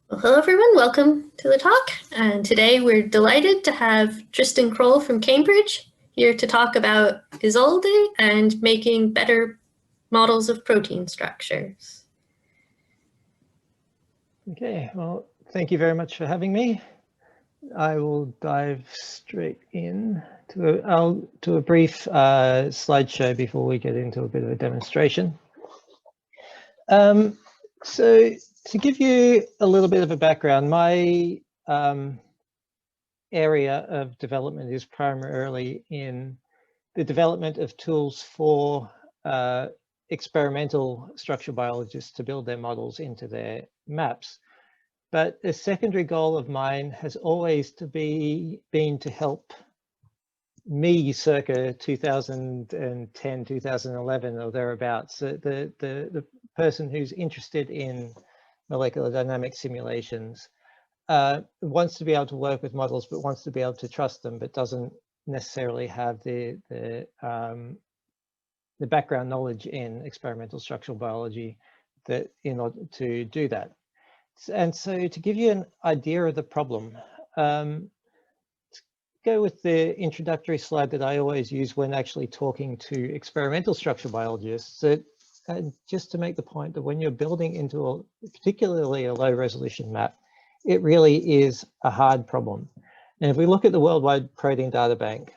Well, hello everyone, welcome to the talk. And today we're delighted to have Tristan Croll from Cambridge here to talk about Isolde and making better models of protein structures. Okay, well, thank you very much for having me. I will dive straight in to a brief slideshow before we get into a bit of a demonstration. So to give you a little bit of a background, my area of development is primarily in the development of tools for experimental structural biologists to build their models into their maps. But a secondary goal of mine has always been to help me circa 2010, 2011 or thereabouts, the person who's interested in molecular dynamic simulations wants to be able to work with models, but wants to be able to trust them, but doesn't necessarily have the background knowledge in experimental structural biology that in order to do that. And so to give you an idea of the problem, let's go with the introductory slide that I always use when actually talking to experimental structural biologists, and just to make the point that when you're building into particularly a low resolution map, it really is a hard problem. And if we look at the Worldwide Protein Data Bank,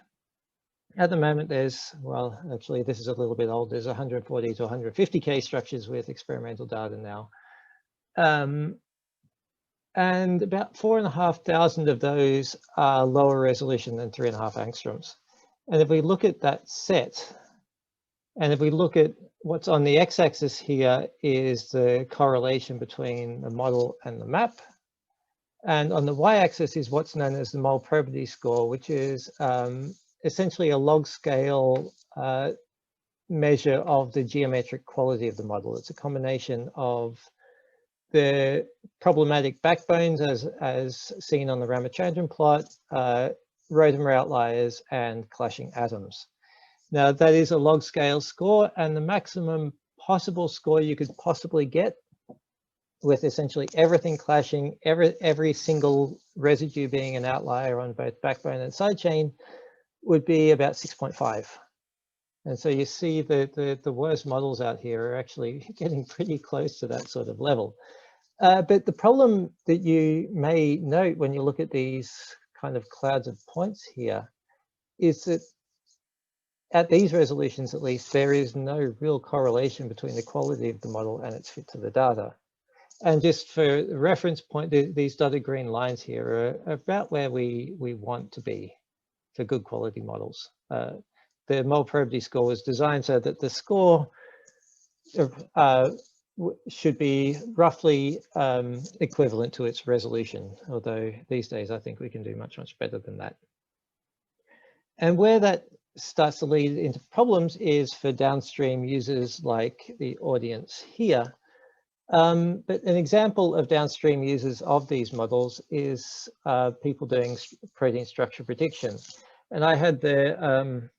at the moment there's, well, actually this is a little bit old, there's 140 to 150K structures with experimental data now. And about 4,500 of those are lower resolution than 3.5 angstroms. And if we look at that set, and if we look at what's on the x-axis here is the correlation between the model and the map. And on the y-axis is what's known as the mole probability score, which is essentially a log scale measure of the geometric quality of the model. It's a combination of the problematic backbones as seen on the Ramachandran plot, rotamer outliers, and clashing atoms. Now that is a log scale score, and the maximum possible score you could possibly get with essentially everything clashing, every single residue being an outlier on both backbone and sidechain would be about 6.5. And so you see the worst models out here are actually getting pretty close to that sort of level. But the problem that you may note when you look at these kind of clouds of points here is that at these resolutions, at least, there is no real correlation between the quality of the model and its fit to the data. And just for reference point, these dotted green lines here are about where we want to be for good quality models. The mole probability score was designed so that the score should be roughly equivalent to its resolution, although these days I think we can do much, much better than that. And where that starts to lead into problems is for downstream users like the audience here. But an example of downstream users of these models is people doing protein structure prediction. And I had the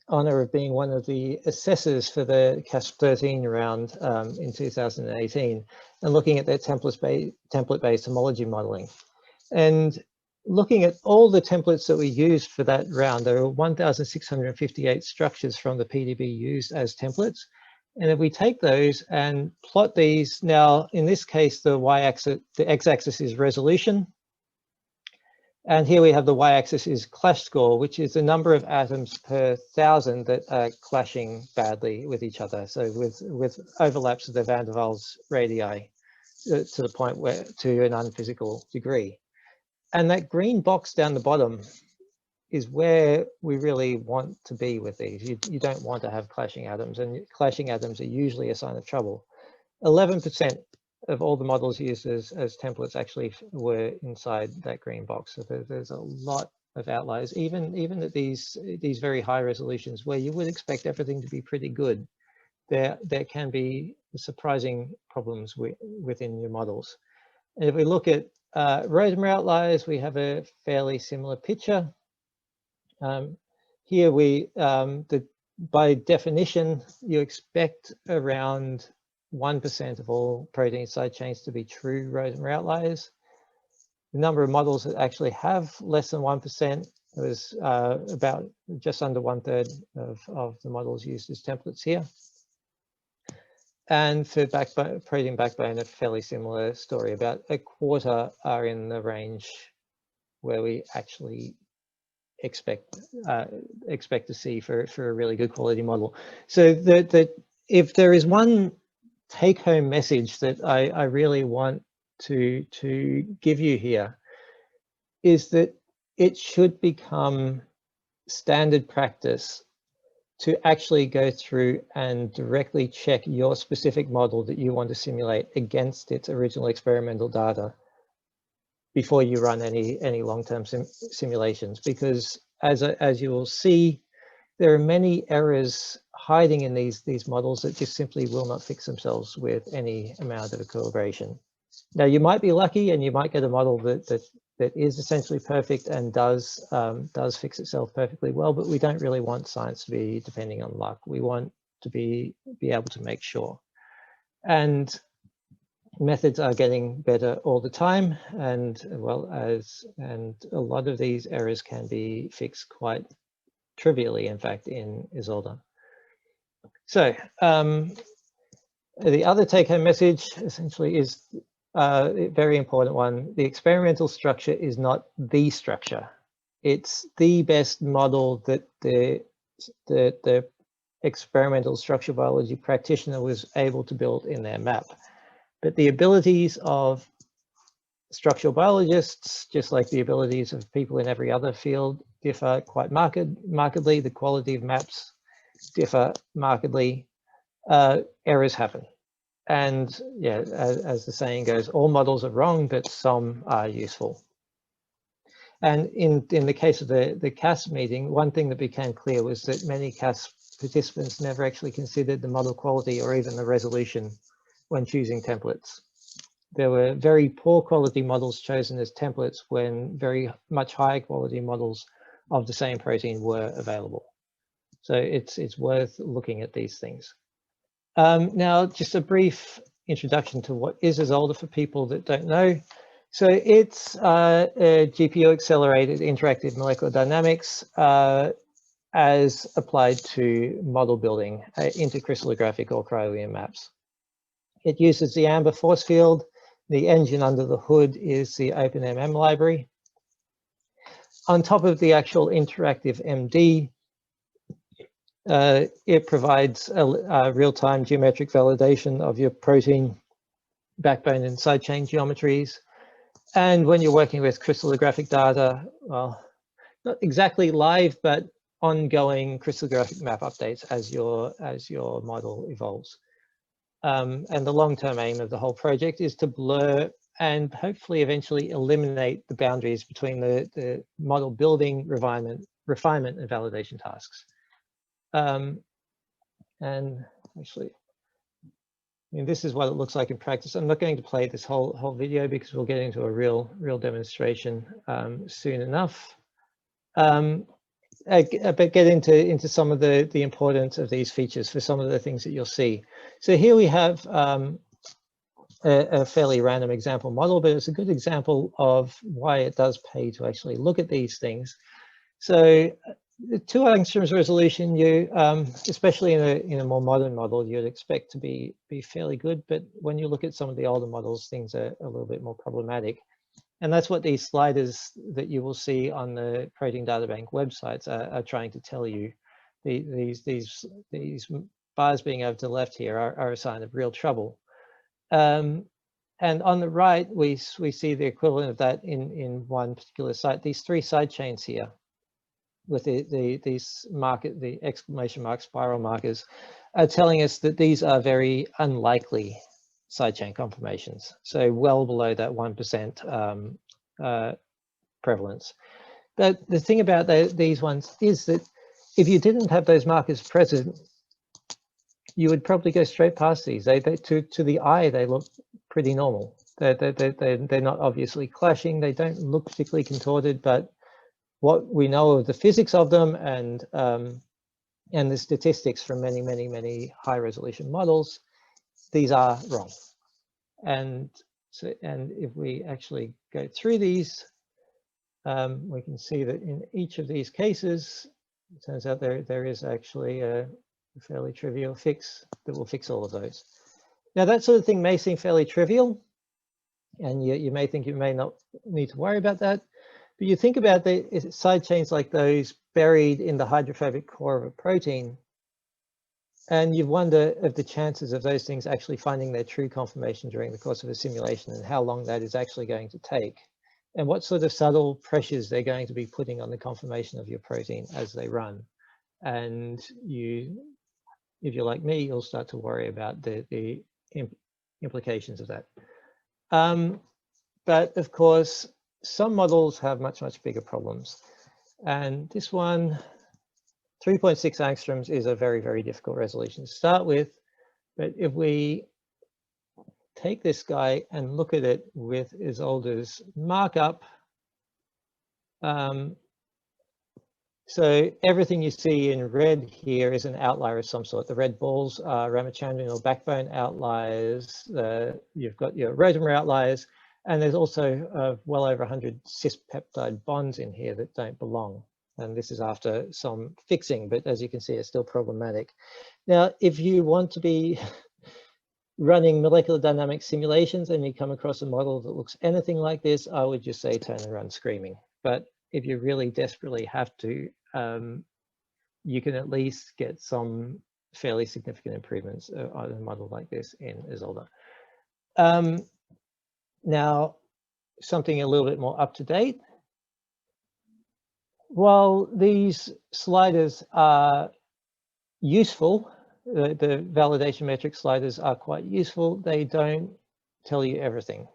honor of being one of the assessors for the CASP13 round in 2018 and looking at their template-based homology modeling. And looking at all the templates that we used for that round, there were 1,658 structures from the PDB used as templates. And if we take those and plot these, now in this case, the y-axis, the x-axis is resolution. And here we have the y-axis is clash score, which is the number of atoms per 1,000 that are clashing badly with each other. So with overlaps of the van der Waals radii to the point where to an unphysical degree. And that green box down the bottom is where we really want to be with these. You don't want to have clashing atoms, and clashing atoms are usually a sign of trouble. 11% of all the models used as templates actually were inside that green box. So there's a lot of outliers, even at these very high resolutions where you would expect everything to be pretty good. There can be surprising problems within your models. And if we look at rotamer outliers, we have a fairly similar picture. Here by definition, you expect around 1% of all protein side chains to be true Rosemer outliers. The number of models that actually have less than 1% was about just under 1/3 of the models used as templates here. And for protein backbone, a fairly similar story. About a quarter are in the range where we actually expect to see for a really good quality model. So if there is one take-home message that I really want to give you here, is that it should become standard practice to actually go through and directly check your specific model that you want to simulate against its original experimental data before you run any long-term simulations, because as you will see, there are many errors hiding in these models that just simply will not fix themselves with any amount of equilibration. Now, you might be lucky and you might get a model that is essentially perfect and does fix itself perfectly well, but we don't really want science to be depending on luck. We want to be able to make sure. And methods are getting better all the time, and a lot of these errors can be fixed quite trivially, in fact, in Isolde. So the other take-home message essentially is a very important one. The experimental structure is not the structure. It's the best model that the experimental structural biology practitioner was able to build in their map. But the abilities of structural biologists, just like the abilities of people in every other field, differ quite markedly. The quality of maps differ markedly. Errors happen. And yeah, as the saying goes, all models are wrong, but some are useful. And in the case of the CAS meeting, one thing that became clear was that many CAS participants never actually considered the model quality or even the resolution when choosing templates. There were very poor quality models chosen as templates when very much higher quality models of the same protein were available. So it's worth looking at these things. Now, just a brief introduction to what is Isolde for people that don't know. So it's a GPU-accelerated interactive molecular dynamics as applied to model building into crystallographic or cryo-EM maps. It uses the AMBER force field. The engine under the hood is the OpenMM library. On top of the actual interactive MD, it provides a real-time geometric validation of your protein backbone and sidechain geometries. And when you're working with crystallographic data, well, not exactly live, but ongoing crystallographic map updates as your model evolves. And the long-term aim of the whole project is to blur and hopefully eventually eliminate the boundaries between the model building, refinement, and validation tasks. And actually, I mean, this is what it looks like in practice. I'm not going to play this whole video because we'll get into a real demonstration soon enough. But get into some of the importance of these features for some of the things that you'll see. So here we have a fairly random example model, but it's a good example of why it does pay to actually look at these things. So the 2 angstroms resolution, you especially in a more modern model, you'd expect to be fairly good. But when you look at some of the older models, things are a little bit more problematic. And that's what these sliders that you will see on the Protein Data Bank websites are trying to tell you. These bars being over to the left here are a sign of real trouble. And on the right, we see the equivalent of that in one particular site. These 3 side chains here, with the exclamation mark spiral markers, are telling us that these are very unlikely sidechain conformations, so well below that 1% prevalence. But the thing about these ones is that if you didn't have those markers present, you would probably go straight past these. To the eye, they look pretty normal. They're not obviously clashing. They don't look particularly contorted, but what we know of the physics of them and the statistics from many high resolution models these are wrong. And so, and if we actually go through these, we can see that in each of these cases, it turns out there is actually a fairly trivial fix that will fix all of those. Now that sort of thing may seem fairly trivial, and you may think you may not need to worry about that, but you think about the side chains like those buried in the hydrophobic core of a protein, and you wonder if the chances of those things actually finding their true conformation during the course of a simulation, and how long that is actually going to take, and what sort of subtle pressures they're going to be putting on the conformation of your protein as they run. And you, if you're like me, you'll start to worry about the implications of that. But of course, some models have much bigger problems. And this one, 3.6 angstroms is a very difficult resolution to start with. But if we take this guy and look at it with Isolde's markup, so everything you see in red here is an outlier of some sort. The red balls are Ramachandran or backbone outliers. You've got your rotamer outliers, and there's also well over 100 cis peptide bonds in here that don't belong. And this is after some fixing, but as you can see, it's still problematic. Now, if you want to be running molecular dynamic simulations and you come across a model that looks anything like this, I would just say turn and run screaming. But if you really desperately have to, you can at least get some fairly significant improvements on a model like this in Isolde. Now, something a little bit more up to date. While these sliders are useful, the validation metric sliders are quite useful, they don't tell you everything.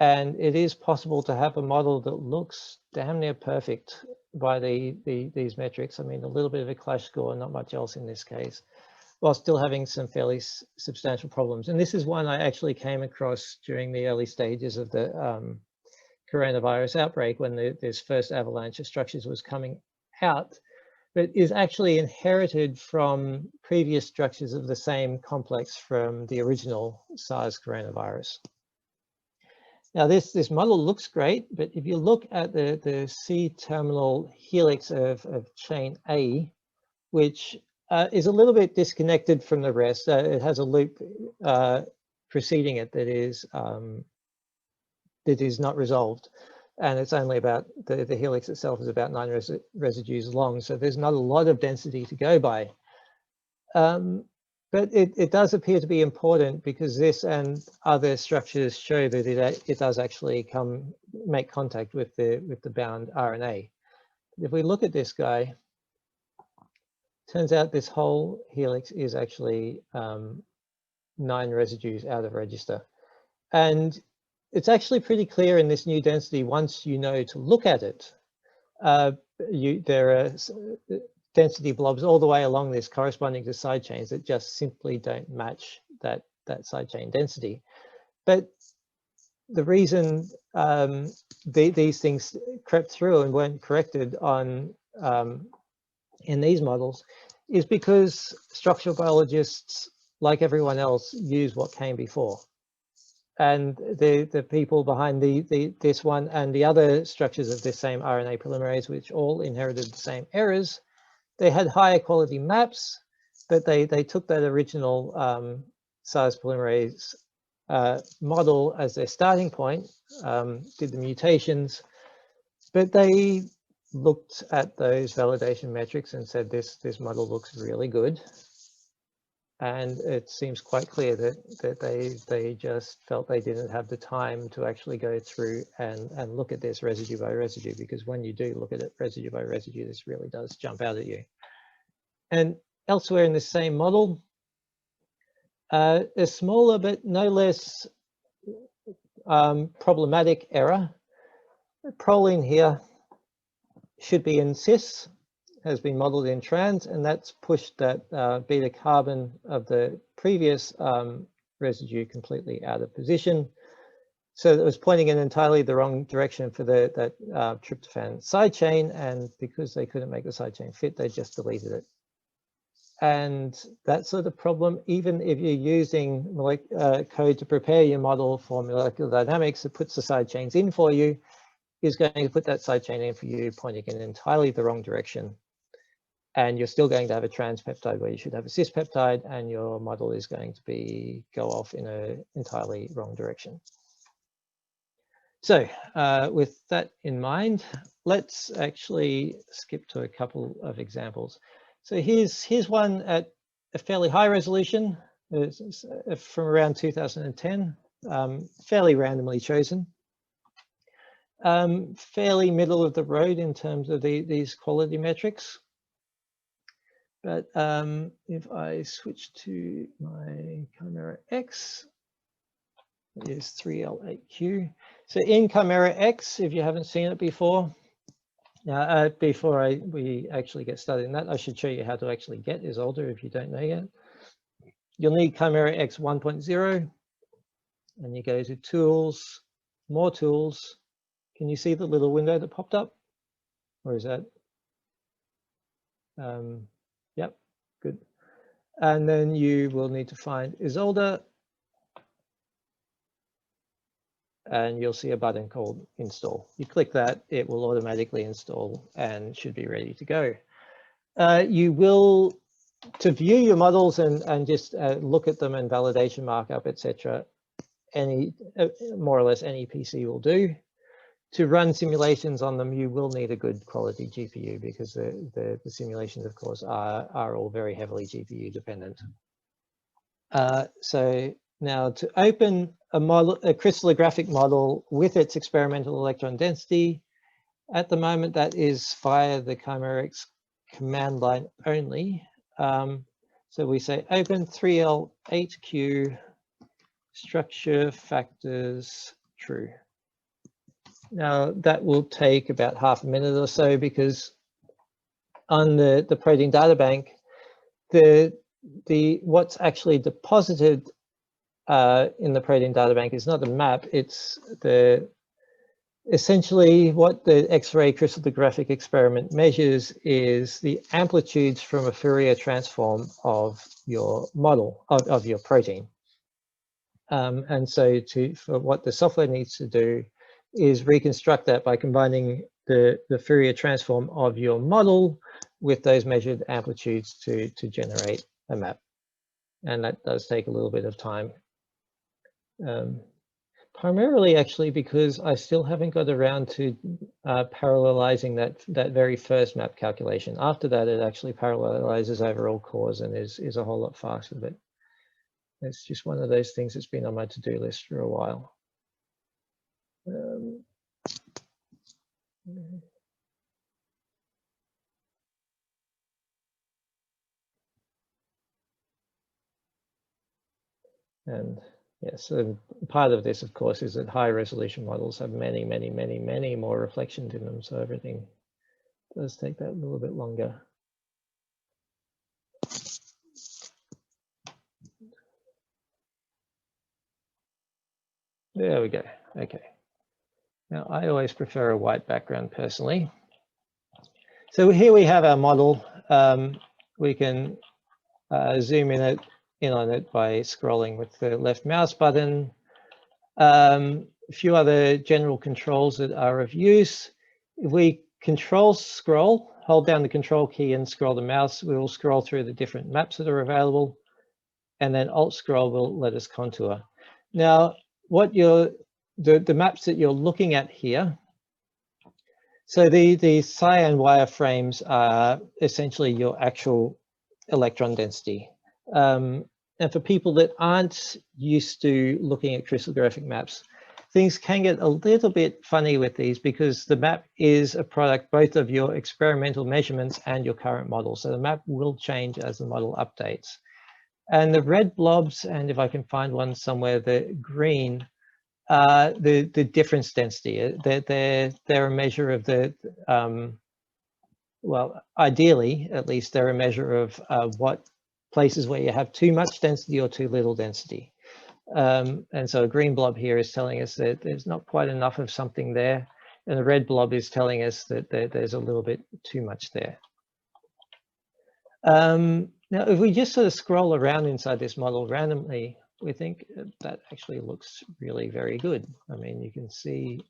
And it is possible to have a model that looks damn near perfect by these metrics. I mean, a little bit of a clash score, not much else in this case, while still having some fairly substantial problems. And this is one I actually came across during the early stages of the coronavirus outbreak, when this first avalanche of structures was coming out, but is actually inherited from previous structures of the same complex from the original SARS coronavirus. Now this model looks great, but if you look at the C-terminal helix of chain A, which is a little bit disconnected from the rest, it has a loop preceding it that is not resolved, and it's only about, the helix itself is about 9 residues long, so there's not a lot of density to go by. But it does appear to be important, because this and other structures show that it does actually make contact with the bound RNA. If we look at this guy, turns out this whole helix is actually 9 residues out of register. And it's actually pretty clear in this new density, once you know to look at it. There are density blobs all the way along this corresponding to side chains that just simply don't match that side chain density. But the reason these things crept through and weren't corrected on in these models is because structural biologists, like everyone else, use what came before. And the people behind this one and the other structures of this same RNA polymerase, which all inherited the same errors, they had higher quality maps, but they took that original SARS polymerase model as their starting point, did the mutations, but they looked at those validation metrics and said this model looks really good. And it seems quite clear that they just felt they didn't have the time to actually go through and look at this residue by residue, because when you do look at it residue by residue, this really does jump out at you. And elsewhere in the same model, a smaller but no less problematic error. Proline here should be in cis, has been modeled in trans, and that's pushed that beta carbon of the previous residue completely out of position. So it was pointing in entirely the wrong direction for that tryptophan side chain, and because they couldn't make the side chain fit, they just deleted it. and that sort of problem, even if you're using code to prepare your model for molecular dynamics, it puts the side chains in for you, is going to put that side chain in for you, pointing in entirely the wrong direction. And you're still going to have a transpeptide where you should have a cis peptide, and your model is going to go off in an entirely wrong direction. So with that in mind, let's actually skip to a couple of examples. So here's one at a fairly high resolution, from around 2010, fairly randomly chosen. Fairly middle of the road in terms of these quality metrics. But if I switch to my Chimera X, it is 3L8Q. So in Chimera X, if you haven't seen it before, now before we actually get started in that, I should show you how to actually get Isolde if you don't know yet. You'll need Chimera X 1.0, and you go to Tools, More Tools. Can you see the little window that popped up? Or is that? Yep, good. And then you will need to find Isolde, and you'll see a button called Install. You click that, it will automatically install and should be ready to go. You will, to view your models and just look at them and validation markup, etc., more or less any PC will do. To run simulations on them, you will need a good quality GPU, because the simulations, of course, are all very heavily GPU dependent. So now to open a crystallographic model with its experimental electron density, at the moment that is via the Chimera X command line only. So we say open 3L8Q structure factors true. Now that will take about half a minute or so, because on the protein data bank, what's actually deposited in the protein data bank is not the map, it's essentially what the X-ray crystallographic experiment measures is the amplitudes from a Fourier transform of your model, of your protein. And so for what the software needs to do is reconstruct that by combining the Fourier transform of your model with those measured amplitudes to generate a map. And that does take a little bit of time. Primarily actually because I still haven't got around to parallelizing that very first map calculation. After that, it actually parallelizes over all cores and is a whole lot faster, but it's just one of those things that's been on my to-do list for a while. And yes, and part of this, of course, is that high resolution models have many, many, many, many more reflections in them. So everything does take that a little bit longer. There we go. Okay. Now, I always prefer a white background personally. So here we have our model. We can zoom in on it by scrolling with the left mouse button. A few other general controls that are of use. If we scroll, hold down the control key and scroll the mouse, we will scroll through the different maps that are available, and then Alt scroll will let us contour. Now, what the maps that you're looking at here, so the cyan wireframes are essentially your actual electron density. And for people that aren't used to looking at crystallographic maps, things can get a little bit funny with these, because the map is a product both of your experimental measurements and your current model. So the map will change as the model updates. And the red blobs, and if I can find one somewhere, the green, the difference density. They're a measure of the, well, ideally, at least, they're a measure of what places where you have too much density or too little density. And so a green blob here is telling us that there's not quite enough of something there. And the red blob is telling us that there's a little bit too much there. Now, if we just sort of scroll around inside this model randomly, we think that actually looks really very good. I mean, you can see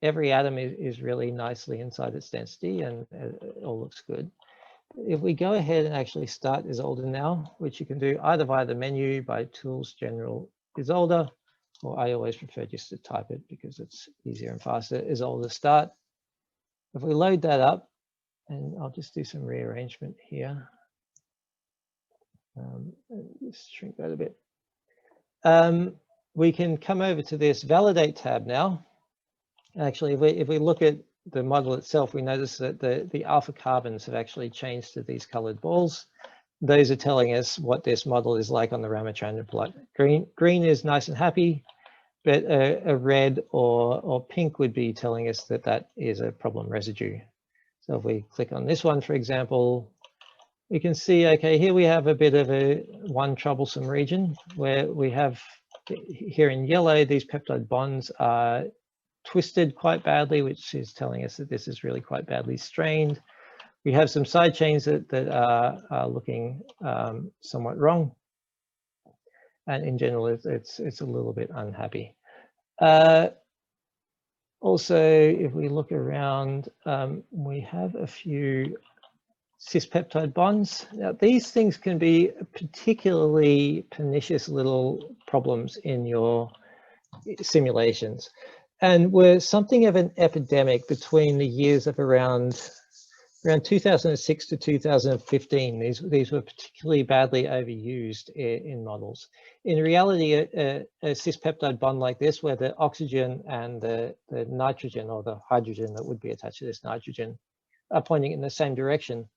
every atom is really nicely inside its density, and it all looks good. If we go ahead and actually start Isolde now, which you can do either via the menu, by Tools, General, Isolde, or I always prefer just to type it because it's easier and faster, Isolde start. If we load that up, and I'll just do some rearrangement here. Just shrink that a bit. We can come over to this Validate tab now. Actually, if we look at the model itself, we notice that the alpha carbons have actually changed to these colored balls. Those are telling us what this model is like on the Ramachandran plot. Green is nice and happy, but a red or pink would be telling us that that is a problem residue. So if we click on this one, for example, we can see, okay, here we have a bit of one troublesome region where we have here in yellow, these peptide bonds are twisted quite badly, which is telling us that this is really quite badly strained. We have some side chains that are looking somewhat wrong. And in general, it's a little bit unhappy. Also, if we look around, we have a few cis peptide bonds. Now, these things can be particularly pernicious little problems in your simulations, and were something of an epidemic between the years of around 2006 to 2015. These were particularly badly overused in models. In reality, a cis peptide bond like this, where the oxygen and the nitrogen, or the hydrogen that would be attached to this nitrogen, are pointing in the same direction,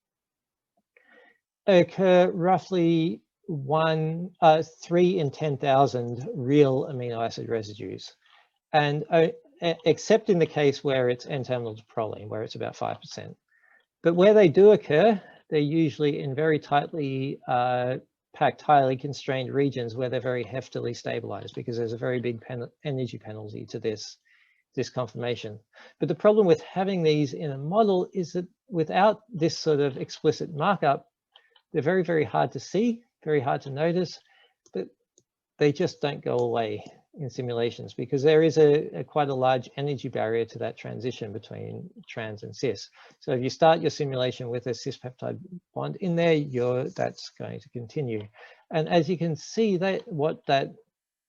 occur roughly 3 in 10,000 real amino acid residues, and except in the case where it's N-terminal to proline, where it's about 5%. But where they do occur, they're usually in very tightly packed, highly constrained regions where they're very heftily stabilized, because there's a very big energy penalty to this conformation. But the problem with having these in a model is that without this sort of explicit markup, they're very, very hard to see, very hard to notice, but they just don't go away in simulations, because there is quite a large energy barrier to that transition between trans and cis. So if you start your simulation with a cis peptide bond in there, that's going to continue. And as you can see, the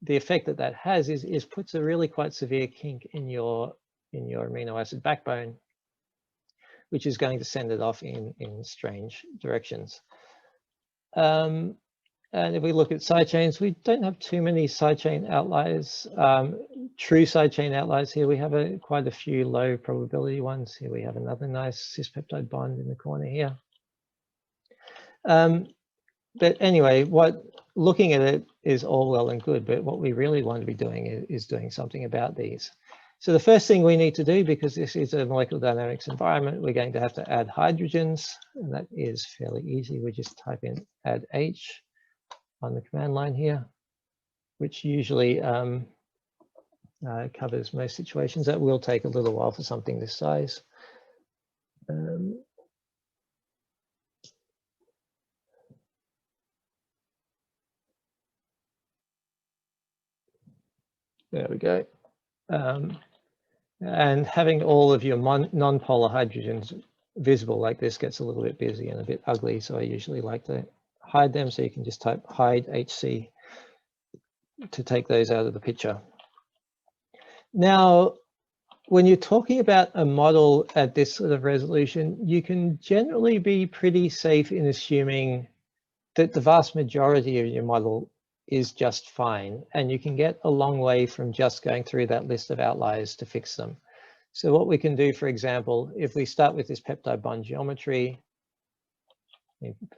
effect that has is puts a really quite severe kink in your amino acid backbone, which is going to send it off in strange directions. And if we look at side chains, we don't have too many side chain outliers, true side chain outliers here. We have quite a few low probability ones. Here we have another nice cis peptide bond in the corner here. But anyway, looking at it is all well and good, but what we really want to be doing is doing something about these. So the first thing we need to do, because this is a molecular dynamics environment, we're going to have to add hydrogens, and that is fairly easy. We just type in add H on the command line here, which usually covers most situations. That will take a little while for something this size. There we go. And having all of your non-polar hydrogens visible like this gets a little bit busy and a bit ugly, so I usually like to hide them, so you can just type hide HC to take those out of the picture. Now, when you're talking about a model at this sort of resolution, you can generally be pretty safe in assuming that the vast majority of your model is just fine, and you can get a long way from just going through that list of outliers to fix them. So what we can do, for example, if we start with this peptide bond geometry,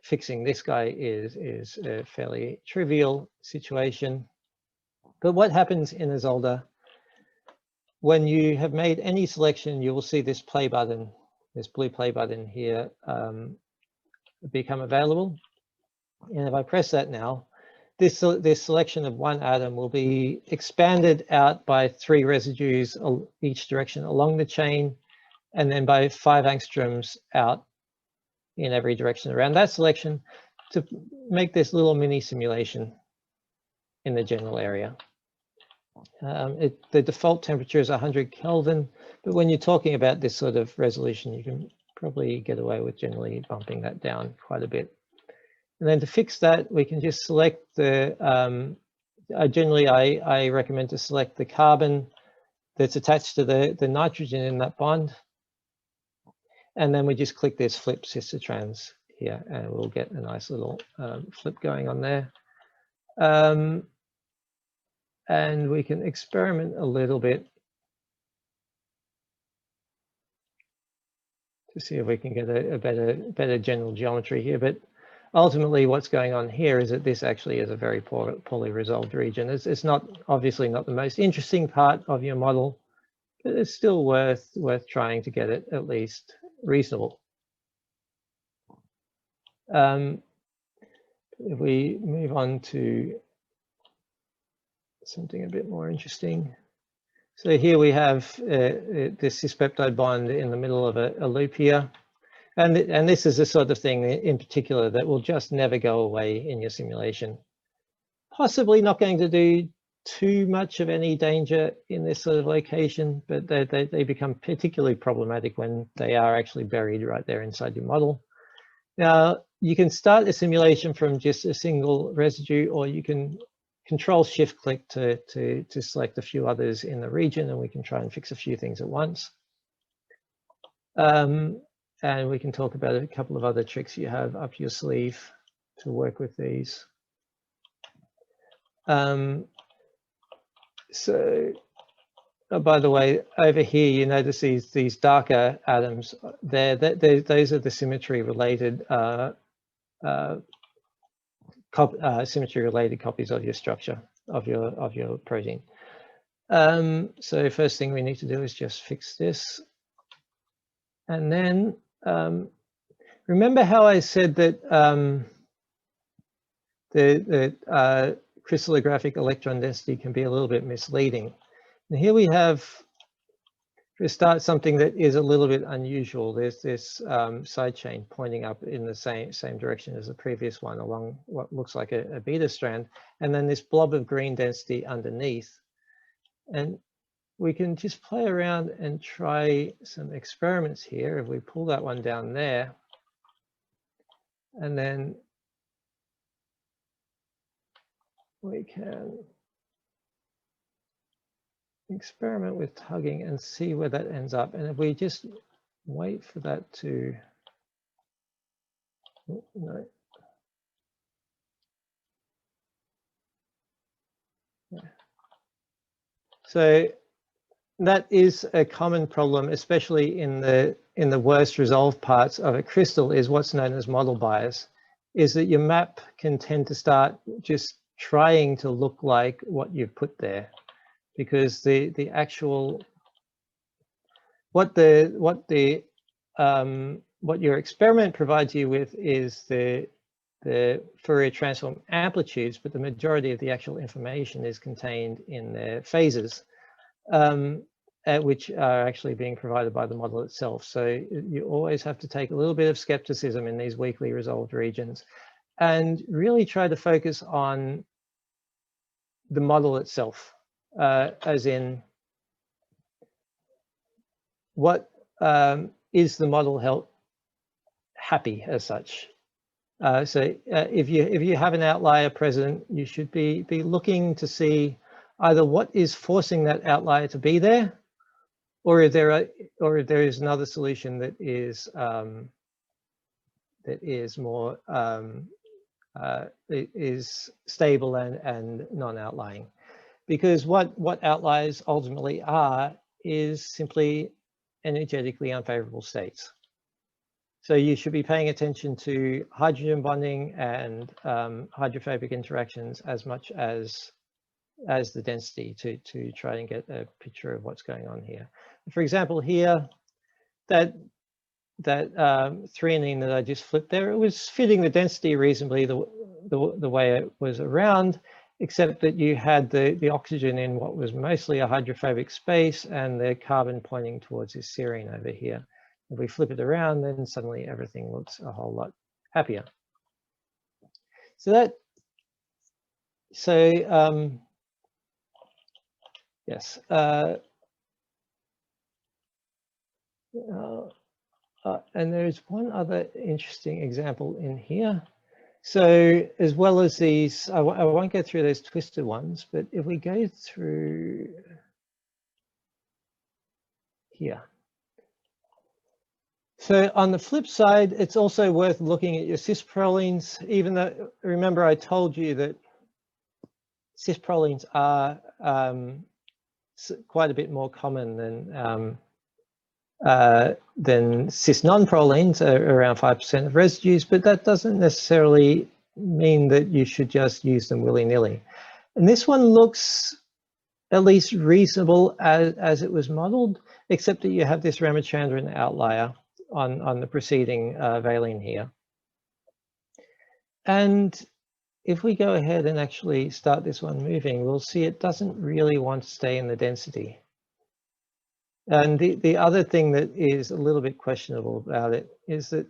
fixing this guy is a fairly trivial situation. But what happens in Isolde, when you have made any selection, you will see this play button, this blue play button here, become available. And if I press that now, this selection of one atom will be expanded out by 3 residues each direction along the chain, and then by 5 angstroms out in every direction around that selection. to make this little mini simulation in the general area. The default temperature is 100 Kelvin, but when you're talking about this sort of resolution, you can probably get away with generally bumping that down quite a bit. And then to fix that, we can just select the, generally I recommend to select the carbon that's attached to the nitrogen in that bond. And then we just click this flip sister-trans here, and we'll get a nice little flip going on there. And we can experiment a little bit to see if we can get a better general geometry here. But ultimately, what's going on here is that this actually is a very poorly resolved region. It's not obviously not the most interesting part of your model, but it's still worth trying to get it at least reasonable. If we move on to something a bit more interesting. So here we have this cis-peptide bond in the middle of a loop here. And this is the sort of thing in particular that will just never go away in your simulation. Possibly not going to do too much of any danger in this sort of location, but they become particularly problematic when they are actually buried right there inside your model. Now, you can start a simulation from just a single residue, or you can Control-Shift-Click to select a few others in the region, and we can try and fix a few things at once. And we can talk about a couple of other tricks you have up your sleeve to work with these. By the way, over here, you notice these darker atoms there. Those are the symmetry-related symmetry-related copies of your structure of your protein. So first thing we need to do is just fix this, and then remember how I said that the crystallographic electron density can be a little bit misleading. And here we have, to start, something that is a little bit unusual. There's this side chain pointing up in the same direction as the previous one along what looks like a beta strand, and then this blob of green density underneath. And we can just play around and try some experiments here. If we pull that one down there, and then we can experiment with tugging and see where that ends up. And if we just wait for that to, oh, no. Yeah. So that is a common problem, especially in the worst resolved parts of a crystal, is what's known as model bias, is that your map can tend to start just trying to look like what you've put there, because the actual what your experiment provides you with is the Fourier transform amplitudes, but the majority of the actual information is contained in the phases, which are actually being provided by the model itself. So you always have to take a little bit of skepticism in these weakly resolved regions and really try to focus on the model itself, as in what is the model happy as such. So if you have an outlier present, you should be looking to see either what is forcing that outlier to be there, or if there is another solution that is more is stable and non-outlying. Because what outliers ultimately are is simply energetically unfavorable states. So you should be paying attention to hydrogen bonding and hydrophobic interactions as much as the density to try and get a picture of what's going on here. For example, here, that threonine that I just flipped there, it was fitting the density reasonably the way it was around, except that you had the oxygen in what was mostly a hydrophobic space and the carbon pointing towards this serine over here. If we flip it around, then suddenly everything looks a whole lot happier. Yes. And there's one other interesting example in here. So as well as these, I won't go through those twisted ones, but if we go through here. So on the flip side, it's also worth looking at your cisprolines, even though, remember I told you that cisprolines are quite a bit more common than cis non-prolines, around 5% of residues, but that doesn't necessarily mean that you should just use them willy-nilly. And this one looks at least reasonable as it was modeled, except that you have this Ramachandran outlier on the preceding valine here. And if we go ahead and actually start this one moving, we'll see it doesn't really want to stay in the density. And the other thing that is a little bit questionable about it is that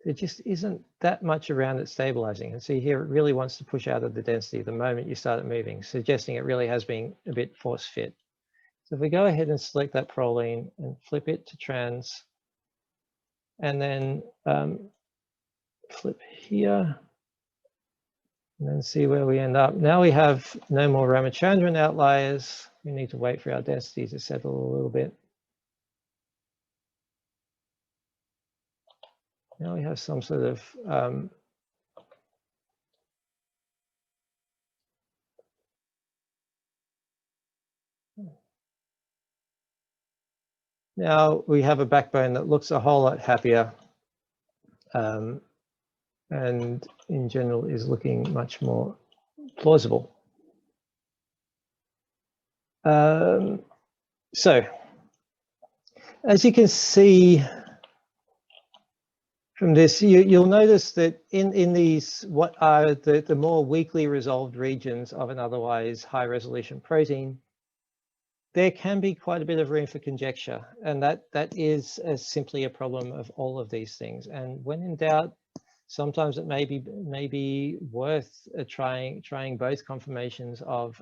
there just isn't that much around it stabilizing. And see here, it really wants to push out of the density the moment you start it moving, suggesting it really has been a bit force fit. So if we go ahead and select that proline and flip it to trans, and then flip here, and then see where we end up. Now we have no more Ramachandran outliers. We need to wait for our density to settle a little bit. Now we have some sort of now we have a backbone that looks a whole lot happier, and in general is looking much more plausible. So as you can see from this, you'll notice that in these, what are the more weakly resolved regions of an otherwise high resolution protein, there can be quite a bit of room for conjecture, and that is simply a problem of all of these things. And when in doubt, sometimes it may be worth trying both conformations of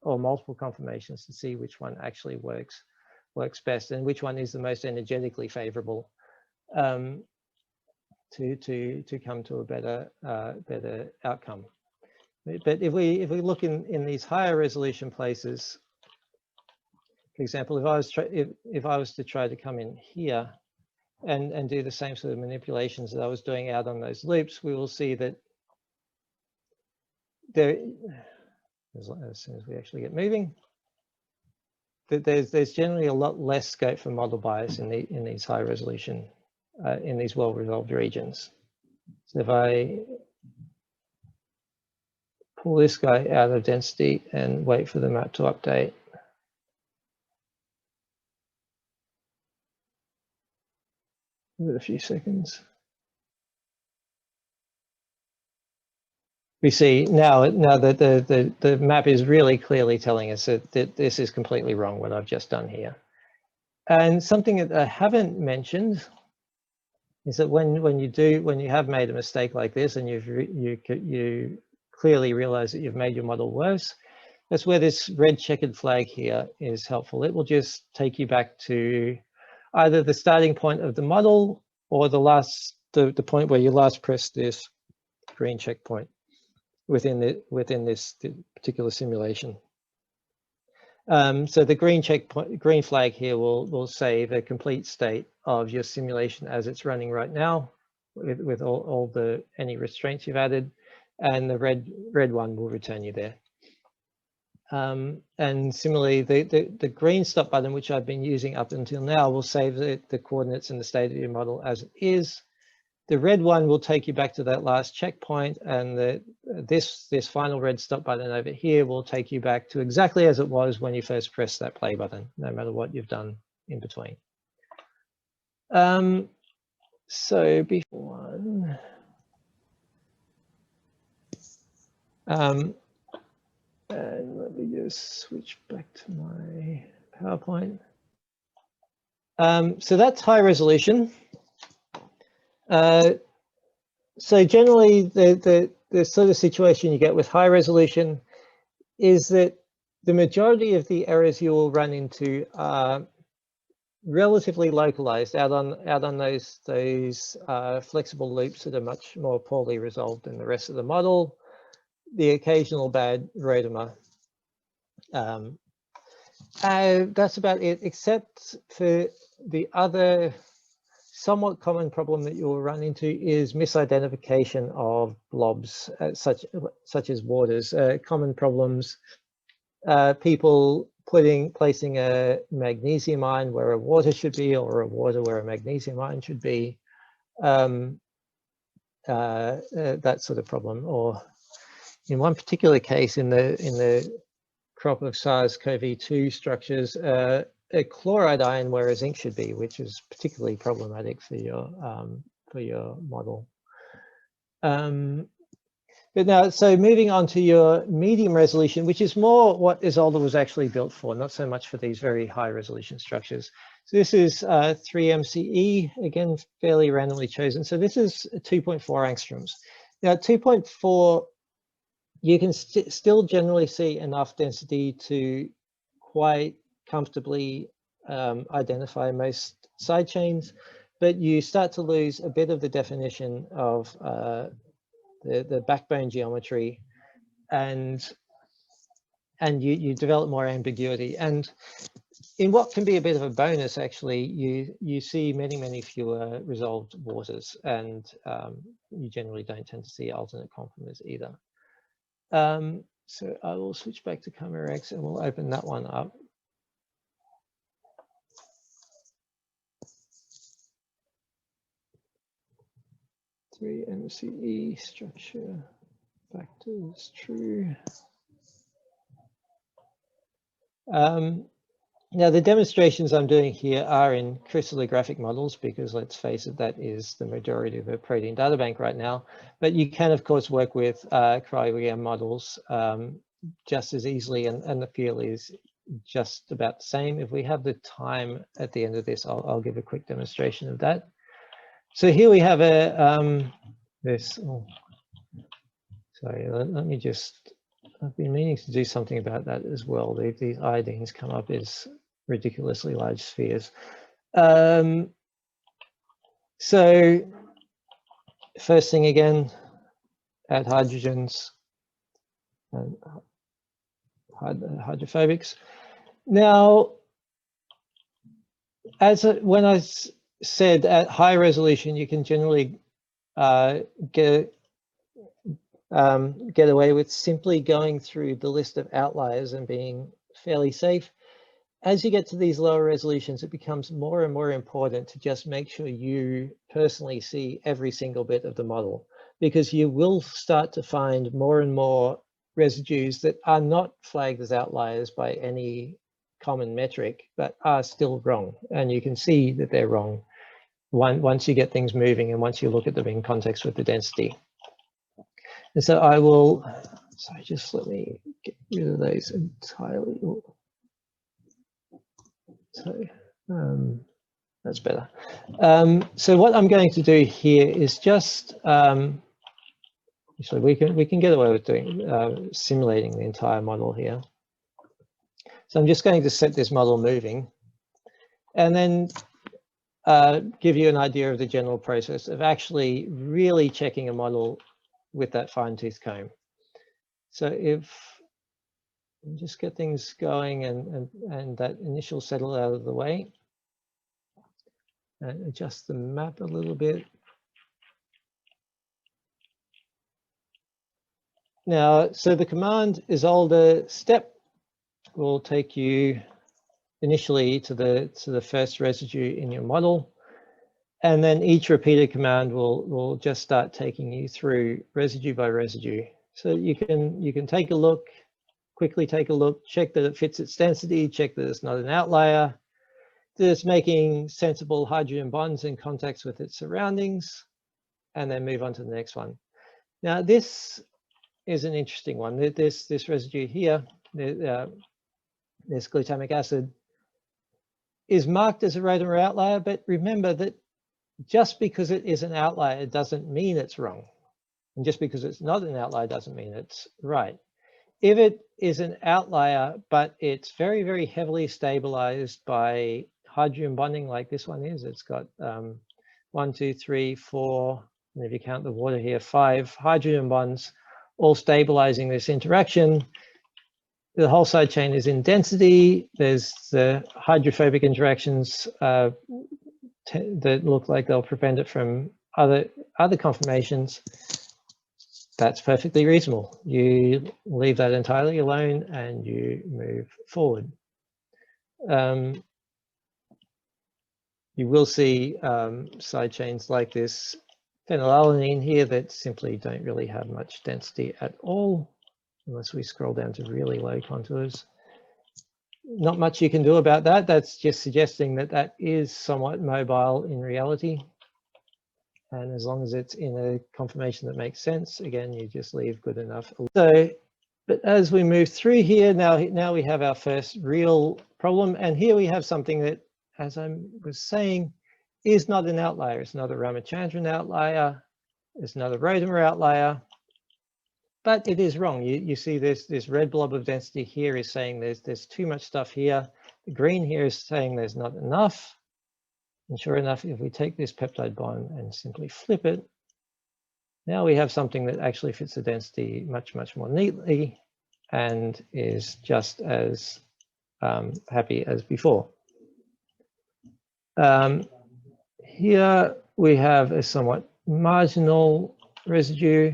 or multiple conformations to see which one actually works best and which one is the most energetically favorable to come to a better outcome. But if we look in these higher resolution places, for example, if I was to try to come in here and do the same sort of manipulations that I was doing out on those loops, we will see that there, as soon as we actually get moving, that there's generally a lot less scope for model bias in these high resolution, in these well-resolved regions. So if I pull this guy out of density and wait for the map to update, give it a few seconds. We see now that the map is really clearly telling us that this is completely wrong, what I've just done here. And something that I haven't mentioned is that when you have made a mistake like this and you clearly realize that you've made your model worse, that's where this red checkered flag here is helpful. It will just take you back to either the starting point of the model or the point where you last pressed this green checkpoint within this particular simulation. So the green flag here will save a complete state of your simulation as it's running right now, with all any restraints you've added, and the red one will return you there. And similarly, the green stop button, which I've been using up until now, will save the coordinates and the state of your model as it is. The red one will take you back to that last checkpoint, and this final red stop button over here will take you back to exactly as it was when you first pressed that play button, no matter what you've done in between. So before one, and let me just switch back to my PowerPoint. So that's high resolution. So generally, the sort of situation you get with high resolution is that the majority of the errors you will run into are relatively localized out on those flexible loops that are much more poorly resolved than the rest of the model. The occasional bad rotamer. That's about it, except for the other somewhat common problem that you'll run into is misidentification of blobs, such as waters. Common problems, people placing a magnesium ion where a water should be, or a water where a magnesium ion should be. That sort of problem. Or in one particular case, in the crop of SARS-CoV-2 structures, a chloride ion where a zinc should be, which is particularly problematic for your model. But now, so moving on to your medium resolution, which is more what Isolde was actually built for, not so much for these very high resolution structures. So this is 3MCE, again, fairly randomly chosen. So this is 2.4 angstroms. Now, 2.4, you can still generally see enough density to quite comfortably identify most side chains, but you start to lose a bit of the definition of the backbone geometry, and you develop more ambiguity. And in what can be a bit of a bonus, actually, you see many fewer resolved waters, and you generally don't tend to see alternate conformers either. So I will switch back to Camera X and we'll open that one up. Three MCE structure factors true. Now the demonstrations I'm doing here are in crystallographic models because, let's face it, that is the majority of a protein data bank right now. But you can, of course, work with cryo-EM models just as easily, and the feel is just about the same. If we have the time at the end of this, I'll give a quick demonstration of that. So here we have a sorry, let me just, I've been meaning to do something about that as well. These iodines come up as ridiculously large spheres. So first thing again, add hydrogens and hydrophobics. Now, when I said at high resolution, you can generally get away with simply going through the list of outliers and being fairly safe. As you get to these lower resolutions, it becomes more and more important to just make sure you personally see every single bit of the model, because you will start to find more and more residues that are not flagged as outliers by any common metric, but are still wrong. And you can see that they're wrong once you get things moving and once you look at them in context with the density. And so I will, sorry, just let me get rid of those entirely. So that's better. So what I'm going to do here is just, actually we can get away with doing simulating the entire model here. So I'm just going to set this model moving, and then give you an idea of the general process of actually really checking a model with that fine-tooth comb. So if just get things going and that initial settle out of the way, and adjust the map a little bit. Now, so the command Isolde step will take you initially to the first residue in your model, and then each repeated command will just start taking you through residue by residue. So you can take a look, quickly take a look, check that it fits its density, check that it's not an outlier, that it's making sensible hydrogen bonds in context with its surroundings, and then move on to the next one. Now this is an interesting one. This residue here, this glutamic acid, is marked as a rotamer outlier, but remember that just because it is an outlier doesn't mean it's wrong. And just because it's not an outlier doesn't mean it's right. If it is an outlier, but it's very, very heavily stabilized by hydrogen bonding like this one is, it's got 1, 2, 3, 4, and if you count the water here, 5 hydrogen bonds, all stabilizing this interaction. The whole side chain is in density. There's the hydrophobic interactions that look like they'll prevent it from other conformations. That's perfectly reasonable. You leave that entirely alone and you move forward. You will see side chains like this phenylalanine here that simply don't really have much density at all, unless we scroll down to really low contours. Not much you can do about that. That's just suggesting that that is somewhat mobile in reality. And as long as it's in a conformation that makes sense, again, you just leave good enough. So, but as we move through here, now we have our first real problem. And here we have something that, as I was saying, is not an outlier. It's not a Ramachandran outlier. It's not a Roedemer outlier. But it is wrong. You see this red blob of density here is saying there's too much stuff here. The green here is saying there's not enough. And sure enough, if we take this peptide bond and simply flip it, now we have something that actually fits the density much, much more neatly and is just as happy as before. Here we have a somewhat marginal residue.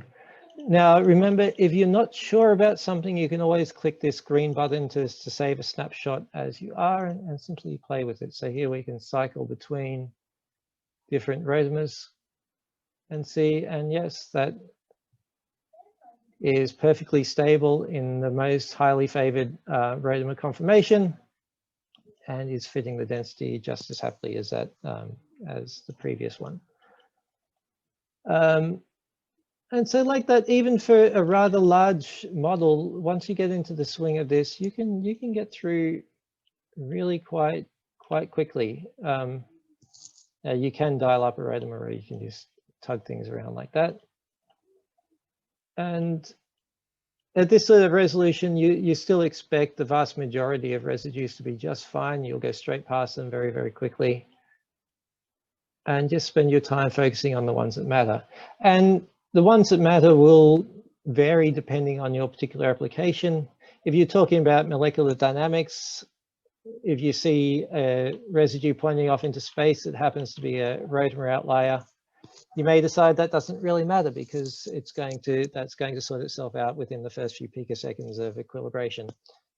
Now, remember, if you're not sure about something, you can always click this green button to save a snapshot as you are and simply play with it. So here we can cycle between different Roedemers and see, and yes, that is perfectly stable in the most highly favored Roedemer conformation and is fitting the density just as happily as that as the previous one. And so like that, even for a rather large model, once you get into the swing of this, you can get through really quite quickly. You can dial up a Roedemer, or you can just tug things around like that. And at this sort of resolution, you still expect the vast majority of residues to be just fine. You'll go straight past them very, very quickly. And just spend your time focusing on the ones that matter. And the ones that matter will vary depending on your particular application. If you're talking about molecular dynamics, if you see a residue pointing off into space that happens to be a Roedemer outlier, you may decide that doesn't really matter because that's going to sort itself out within the first few picoseconds of equilibration,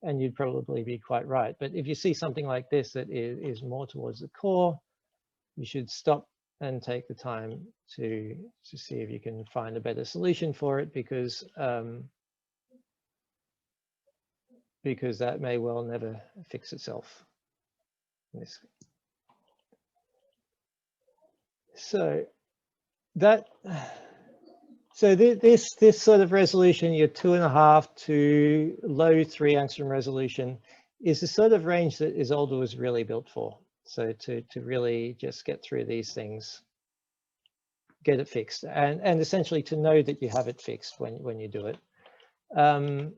and you'd probably be quite right. But if you see something like this that is more towards the core, you should stop and take the time to see if you can find a better solution for it, because that may well never fix itself. So this sort of resolution, your 2.5 to low 3 angstrom resolution, is the sort of range that Isolde was really built for. So to really just get through these things, get it fixed, and essentially to know that you have it fixed when you do it. Well,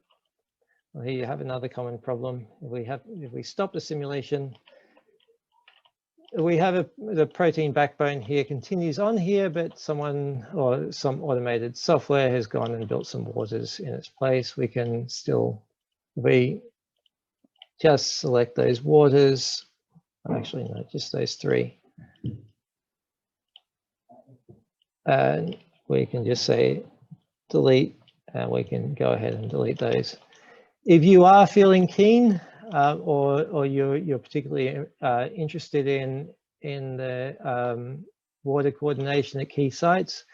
here you have another common problem. If we stop the simulation, we have the protein backbone here continues on here, but someone or some automated software has gone and built some waters in its place. We can still, we just select those waters. Actually, no, just those 3. And we can just say delete, and we can go ahead and delete those. If you are feeling keen, or you're particularly interested in the water coordination at key sites,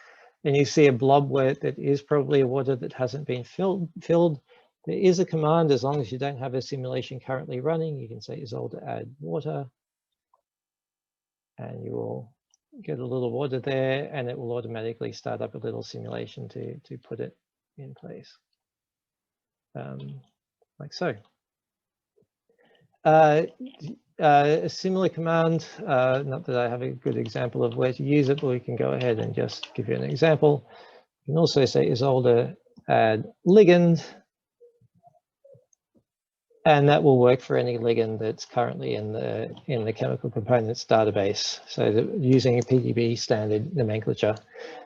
and you see a blob that is probably a water that hasn't been filled, there is a command. As long as you don't have a simulation currently running, you can say Isolde add water, and you will get a little water there, and it will automatically start up a little simulation to put it in place, like so. a similar command, not that I have a good example of where to use it, but we can go ahead and just give you an example. You can also say Isolde add ligand, and that will work for any ligand that's currently in the chemical components database. So using a PDB standard nomenclature,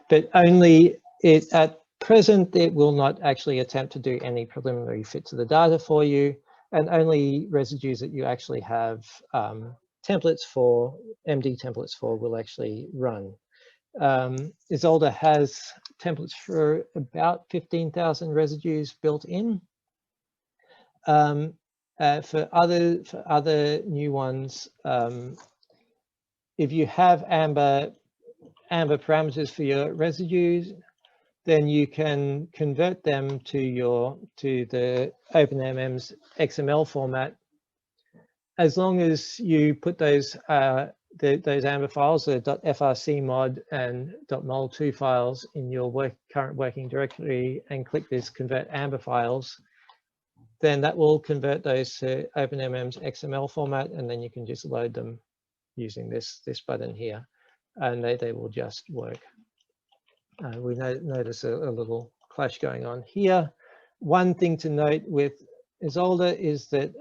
but only at present it will not actually attempt to do any preliminary fit to the data for you, and only residues that you actually have templates for, MD templates for, will actually run. Isolde has templates for about 15,000 residues built in. For other new ones, if you have amber parameters for your residues, then you can convert them to the OpenMM's XML format, as long as you put those amber files, the .frcmod and .mol2 files, in your current working directory, and click this convert amber files. Then that will convert those to OpenMM's XML format, and then you can just load them using this button here, and they will just work. We notice a little clash going on here. One thing to note with Isolde is that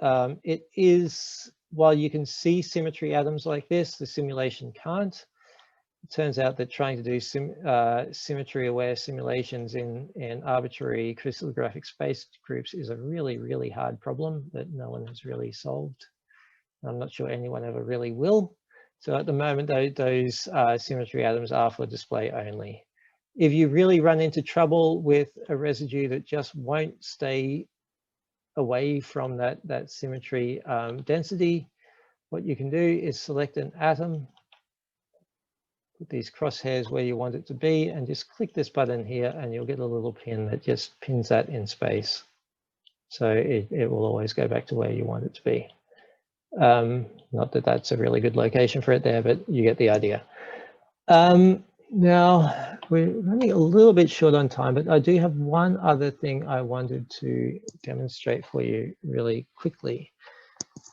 it is, while you can see symmetry atoms like this, the simulation can't. It turns out that trying to do symmetry-aware simulations in arbitrary crystallographic space groups is a really, really hard problem that no one has really solved. I'm not sure anyone ever really will. So at the moment, those symmetry atoms are for display only. If you really run into trouble with a residue that just won't stay away from that symmetry density, what you can do is select an atom, put these crosshairs where you want it to be, and just click this button here, and you'll get a little pin that just pins that in space. So it will always go back to where you want it to be. Not that that's a really good location for it there, but you get the idea. Now, we're running a little bit short on time, but I do have one other thing I wanted to demonstrate for you really quickly.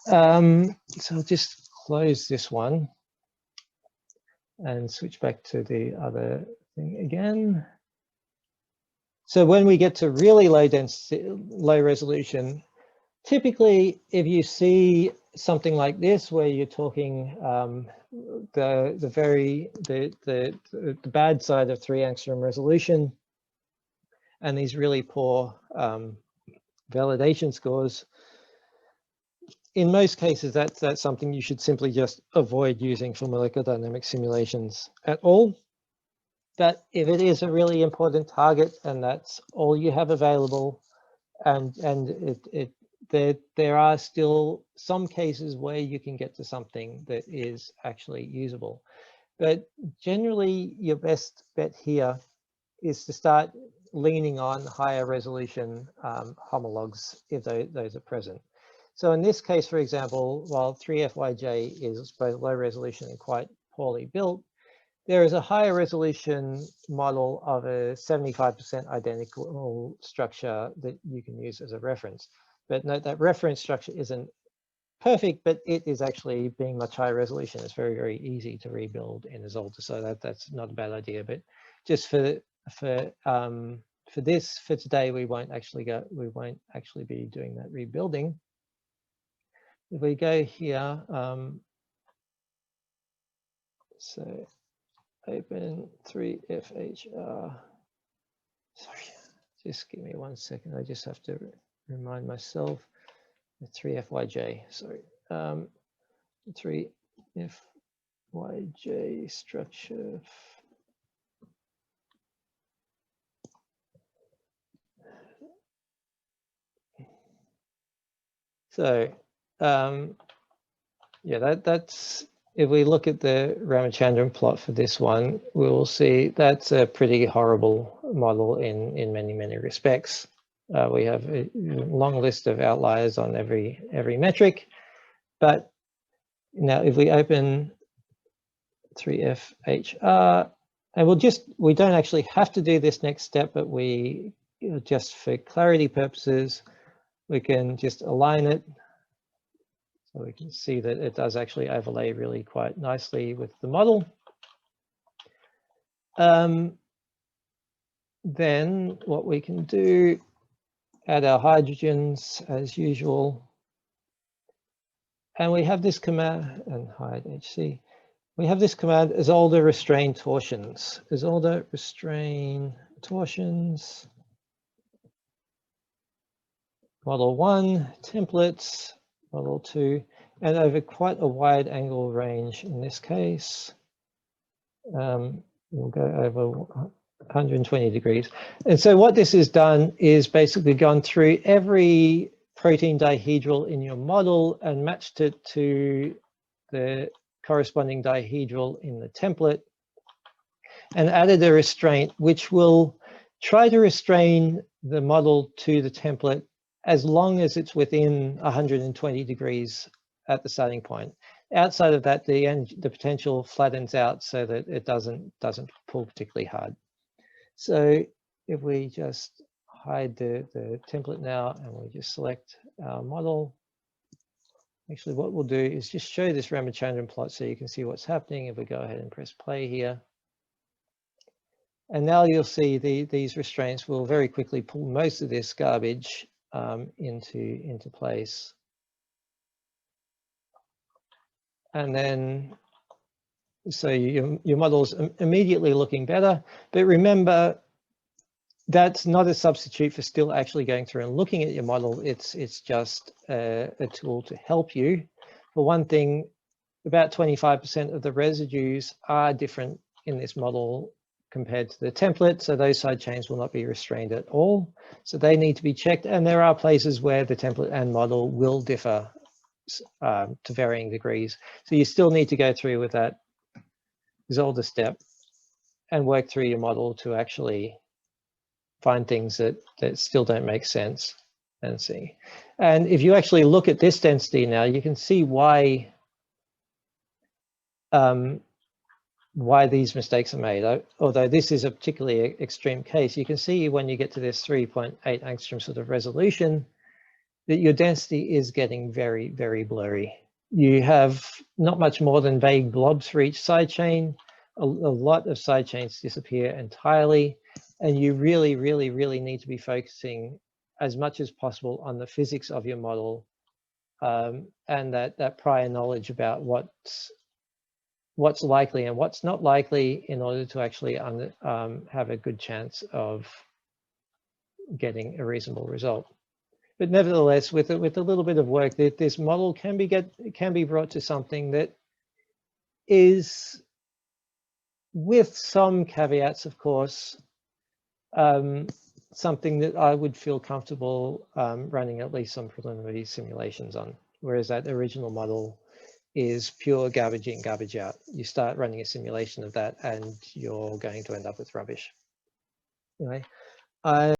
So I'll just close this one and switch back to the other thing again. So when we get to really low density, low resolution, typically if you see something like this, where you're talking the bad side of 3 angstrom resolution and these really poor validation scores, in most cases that's something you should simply just avoid using for molecular dynamic simulations at all. But if it is a really important target and that's all you have available, and there are still some cases where you can get to something that is actually usable. But generally, your best bet here is to start leaning on higher resolution homologs if those are present. So in this case, for example, while 3FYJ is both low resolution and quite poorly built, there is a higher resolution model of a 75% identical structure that you can use as a reference. But note that reference structure isn't perfect, but it is actually being much higher resolution. It's very, very easy to rebuild in Isolde, so that's not a bad idea. But just for today, we won't actually be doing that rebuilding. If we go here, so open 3FHR. Sorry, just give me 1 second. I just have to remind myself. The 3FYJ. Sorry, 3FYJ structure. So yeah, that's, if we look at the Ramachandran plot for this one, we will see that's a pretty horrible model in many, many respects. We have a long list of outliers on every metric, but now if we open 3FHR, and we don't actually have to do this next step, but we, just for clarity purposes, we can just align it So we can see that it does actually overlay really quite nicely with the model. Then what we can do, add our hydrogens as usual. And we have this command, and hide HC. We have this command, Isolde restrain torsions. Isolde restrain torsions. Model 1, templates, model 2, and over quite a wide angle range in this case. We'll go over 120 degrees. And so what this has done is basically gone through every protein dihedral in your model and matched it to the corresponding dihedral in the template and added a restraint which will try to restrain the model to the template as long as it's within 120 degrees at the starting point. Outside of that, the potential flattens out so that it doesn't pull particularly hard. So if we just hide the template now and we just select our model, actually what we'll do is just show this Ramachandran plot so you can see what's happening. If we go ahead and press play here. And now you'll see these restraints will very quickly pull most of this garbage into place. And then, so your model's immediately looking better, but remember, that's not a substitute for still actually going through and looking at your model. It's just a tool to help you. For one thing, about 25% of the residues are different in this model compared to the template, so those side chains will not be restrained at all. So they need to be checked, and there are places where the template and model will differ to varying degrees. So you still need to go through with that Isolde step and work through your model to actually find things that still don't make sense and see. And if you actually look at this density now, you can see why these mistakes are made. Although this is a particularly extreme case, you can see when you get to this 3.8 angstrom sort of resolution that your density is getting very, very blurry. You have not much more than vague blobs for each sidechain. A lot of sidechains disappear entirely, and you really, really, really need to be focusing as much as possible on the physics of your model and that prior knowledge about what's likely and what's not likely in order to actually have a good chance of getting a reasonable result. But nevertheless, with a little bit of work, this model can be brought to something that is, with some caveats, of course, something that I would feel comfortable running at least some preliminary simulations on, whereas that original model is pure garbage in, garbage out. You start running a simulation of that and you're going to end up with rubbish. Anyway,